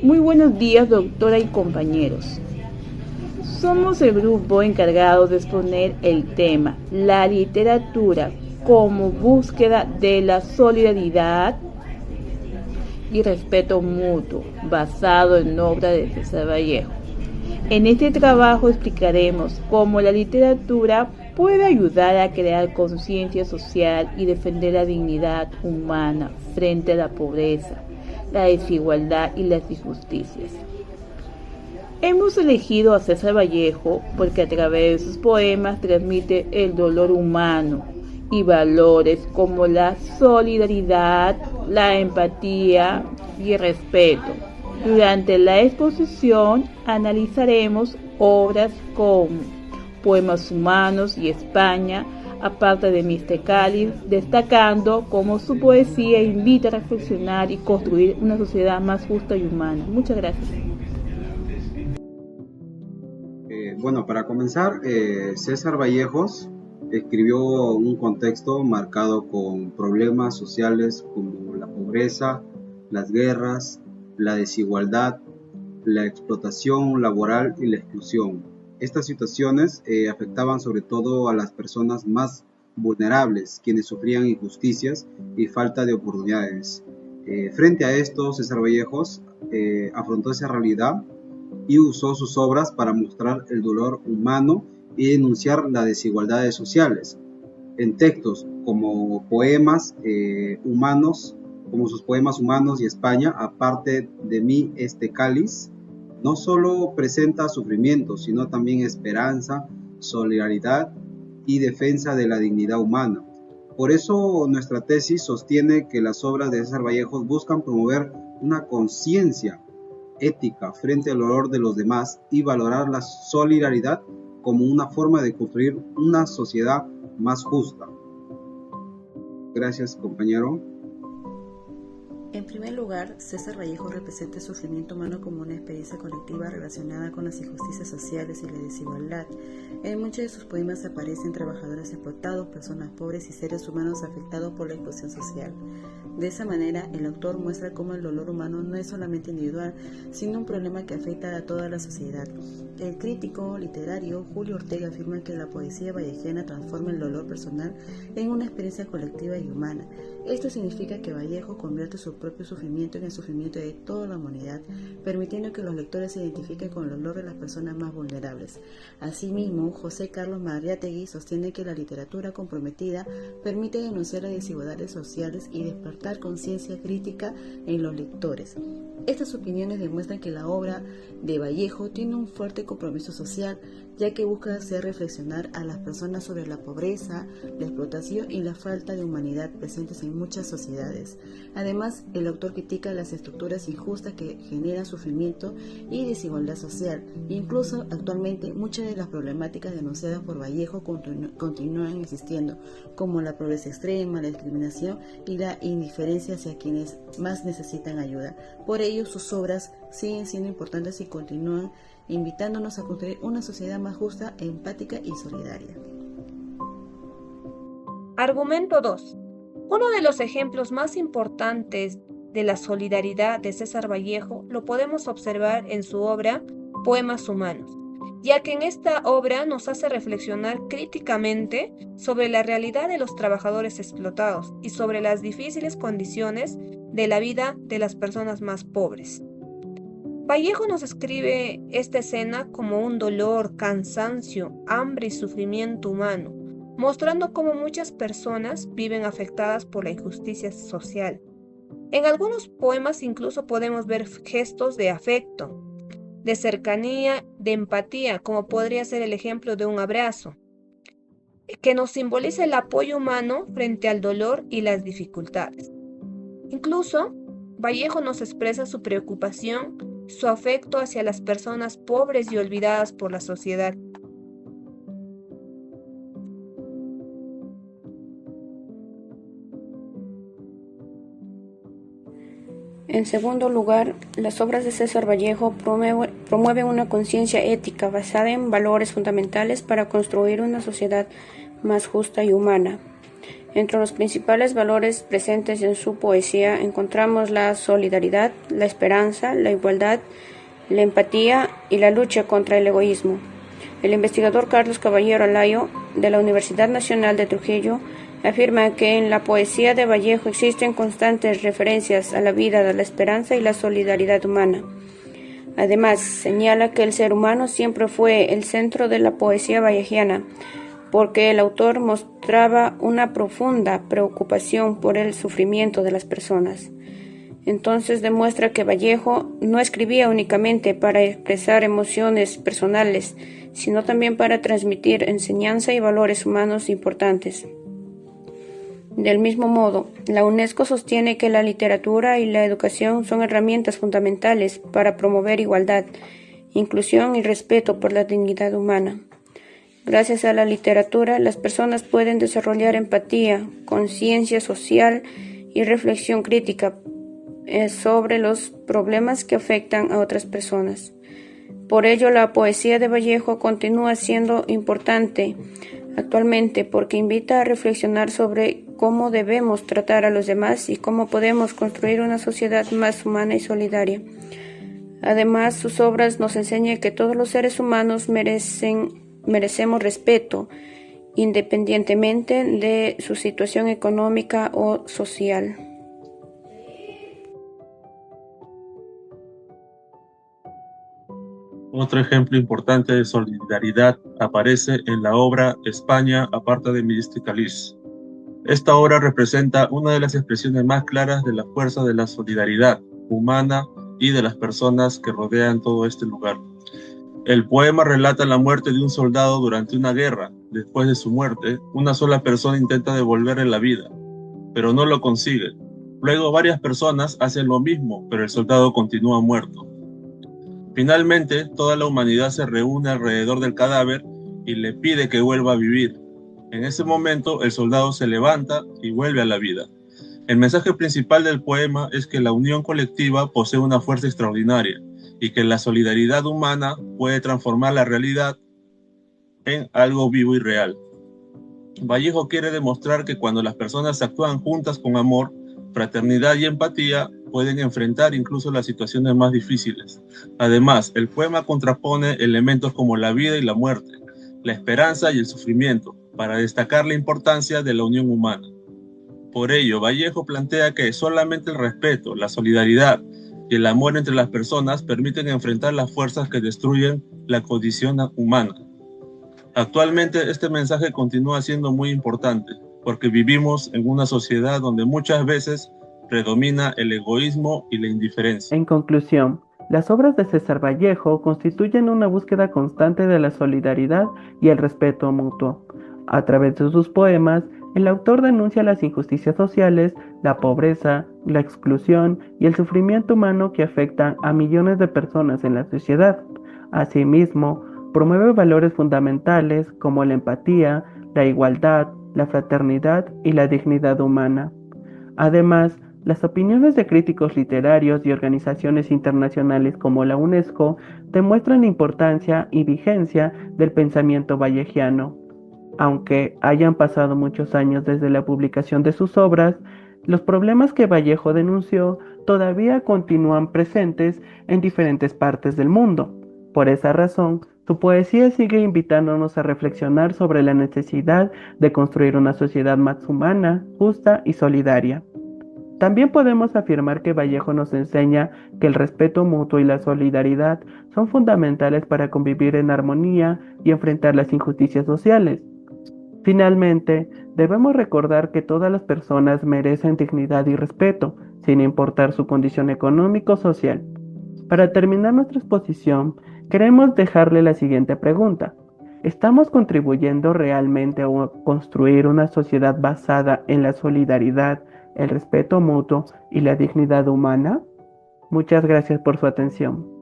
Muy buenos días, doctora y compañeros. Somos el grupo encargado de exponer el tema, la literatura como búsqueda de la solidaridad y respeto mutuo, basado en obra de César Vallejo. En este trabajo explicaremos cómo la literatura puede ayudar a crear conciencia social y defender la dignidad humana frente a la pobreza, la desigualdad y las injusticias. Hemos elegido a César Vallejo porque a través de sus poemas transmite el dolor humano y valores como la solidaridad, la empatía y el respeto. Durante la exposición analizaremos obras como Poemas Humanos y España, aparte de Mr. Cáliz, destacando cómo su poesía invita a reflexionar y construir una sociedad más justa y humana. Muchas gracias. Para comenzar, César Vallejos escribió un contexto marcado con problemas sociales como la pobreza, las guerras, la desigualdad, la explotación laboral y la exclusión. Estas situaciones afectaban sobre todo a las personas más vulnerables, quienes sufrían injusticias y falta de oportunidades. Frente a esto, César Vallejos afrontó esa realidad y usó sus obras para mostrar el dolor humano y denunciar las desigualdades sociales. En textos como poemas humanos, como sus poemas Humanos y España, aparte de mí este cáliz, no solo presenta sufrimiento, sino también esperanza, solidaridad y defensa de la dignidad humana. Por eso nuestra tesis sostiene que las obras de César Vallejos buscan promover una conciencia ética frente al dolor de los demás y valorar la solidaridad como una forma de construir una sociedad más justa. Gracias, compañero. En primer lugar, César Vallejo representa el sufrimiento humano como una experiencia colectiva relacionada con las injusticias sociales y la desigualdad. En muchos de sus poemas aparecen trabajadores explotados, personas pobres y seres humanos afectados por la exclusión social. De esa manera, el autor muestra cómo el dolor humano no es solamente individual, sino un problema que afecta a toda la sociedad. El crítico literario Julio Ortega afirma que la poesía vallejana transforma el dolor personal en una experiencia colectiva y humana. Esto significa que Vallejo convierte su propio sufrimiento en el sufrimiento de toda la humanidad, permitiendo que los lectores se identifiquen con el dolor de las personas más vulnerables. Asimismo, José Carlos Marriátegui sostiene que la literatura comprometida permite denunciar las desigualdades sociales y despertar conciencia crítica en los lectores. Estas opiniones demuestran que la obra de Vallejo tiene un fuerte compromiso social, ya que busca hacer reflexionar a las personas sobre la pobreza, la explotación y la falta de humanidad presentes en muchas sociedades. Además, el autor critica las estructuras injustas que generan sufrimiento y desigualdad social. Incluso actualmente muchas de las problemáticas denunciadas por Vallejo continúan existiendo, como la pobreza extrema, la discriminación y la indiferencia hacia quienes más necesitan ayuda. Por ello, sus obras siguen siendo importantes y continúan invitándonos a construir una sociedad más justa, empática y solidaria. Argumento 2. Uno de los ejemplos más importantes de la solidaridad de César Vallejo lo podemos observar en su obra Poemas Humanos, ya que en esta obra nos hace reflexionar críticamente sobre la realidad de los trabajadores explotados y sobre las difíciles condiciones de la vida de las personas más pobres. Vallejo nos escribe esta escena como un dolor, cansancio, hambre y sufrimiento humano, mostrando cómo muchas personas viven afectadas por la injusticia social. En algunos poemas incluso podemos ver gestos de afecto, de cercanía, de empatía, como podría ser el ejemplo de un abrazo, que nos simboliza el apoyo humano frente al dolor y las dificultades. Incluso, Vallejo nos expresa su preocupación, su afecto hacia las personas pobres y olvidadas por la sociedad. En segundo lugar, las obras de César Vallejo promueven una conciencia ética basada en valores fundamentales para construir una sociedad más justa y humana. Entre los principales valores presentes en su poesía encontramos la solidaridad, la esperanza, la igualdad, la empatía y la lucha contra el egoísmo. El investigador Carlos Caballero Alayo, de la Universidad Nacional de Trujillo, afirma que en la poesía de Vallejo existen constantes referencias a la vida, a la esperanza y la solidaridad humana. Además, señala que el ser humano siempre fue el centro de la poesía vallejiana, porque el autor mostraba una profunda preocupación por el sufrimiento de las personas. Entonces demuestra que Vallejo no escribía únicamente para expresar emociones personales, sino también para transmitir enseñanza y valores humanos importantes. Del mismo modo, la UNESCO sostiene que la literatura y la educación son herramientas fundamentales para promover igualdad, inclusión y respeto por la dignidad humana. Gracias a la literatura, las personas pueden desarrollar empatía, conciencia social y reflexión crítica sobre los problemas que afectan a otras personas. Por ello, la poesía de Vallejo continúa siendo importante actualmente porque invita a reflexionar sobre cómo debemos tratar a los demás y cómo podemos construir una sociedad más humana y solidaria. Además, sus obras nos enseñan que todos los seres humanos merecemos respeto, independientemente de su situación económica o social. Otro ejemplo importante de solidaridad aparece en la obra España aparta de Mestizalis. Esta obra representa una de las expresiones más claras de la fuerza de la solidaridad humana y de las personas que rodean todo este lugar. El poema relata la muerte de un soldado durante una guerra. Después de su muerte, una sola persona intenta devolverle la vida, pero no lo consigue. Luego varias personas hacen lo mismo, pero el soldado continúa muerto. Finalmente, toda la humanidad se reúne alrededor del cadáver y le pide que vuelva a vivir. En ese momento, el soldado se levanta y vuelve a la vida. El mensaje principal del poema es que la unión colectiva posee una fuerza extraordinaria y que la solidaridad humana puede transformar la realidad en algo vivo y real. Vallejo quiere demostrar que cuando las personas actúan juntas con amor, fraternidad y empatía, pueden enfrentar incluso las situaciones más difíciles. Además, el poema contrapone elementos como la vida y la muerte, la esperanza y el sufrimiento, para destacar la importancia de la unión humana. Por ello, Vallejo plantea que solamente el respeto, la solidaridad y el amor entre las personas permiten enfrentar las fuerzas que destruyen la condición humana. Actualmente, este mensaje continúa siendo muy importante, porque vivimos en una sociedad donde muchas veces predomina el egoísmo y la indiferencia. En conclusión, las obras de César Vallejo constituyen una búsqueda constante de la solidaridad y el respeto mutuo. A través de sus poemas, el autor denuncia las injusticias sociales, la pobreza, la exclusión y el sufrimiento humano que afectan a millones de personas en la sociedad. Asimismo, promueve valores fundamentales como la empatía, la igualdad, la fraternidad y la dignidad humana. Además, las opiniones de críticos literarios y organizaciones internacionales como la UNESCO demuestran la importancia y vigencia del pensamiento vallejiano. Aunque hayan pasado muchos años desde la publicación de sus obras, los problemas que Vallejo denunció todavía continúan presentes en diferentes partes del mundo. Por esa razón, su poesía sigue invitándonos a reflexionar sobre la necesidad de construir una sociedad más humana, justa y solidaria. También podemos afirmar que Vallejo nos enseña que el respeto mutuo y la solidaridad son fundamentales para convivir en armonía y enfrentar las injusticias sociales. Finalmente, debemos recordar que todas las personas merecen dignidad y respeto, sin importar su condición económica o social. Para terminar nuestra exposición, queremos dejarle la siguiente pregunta. ¿Estamos contribuyendo realmente a construir una sociedad basada en la solidaridad, el respeto mutuo y la dignidad humana? Muchas gracias por su atención.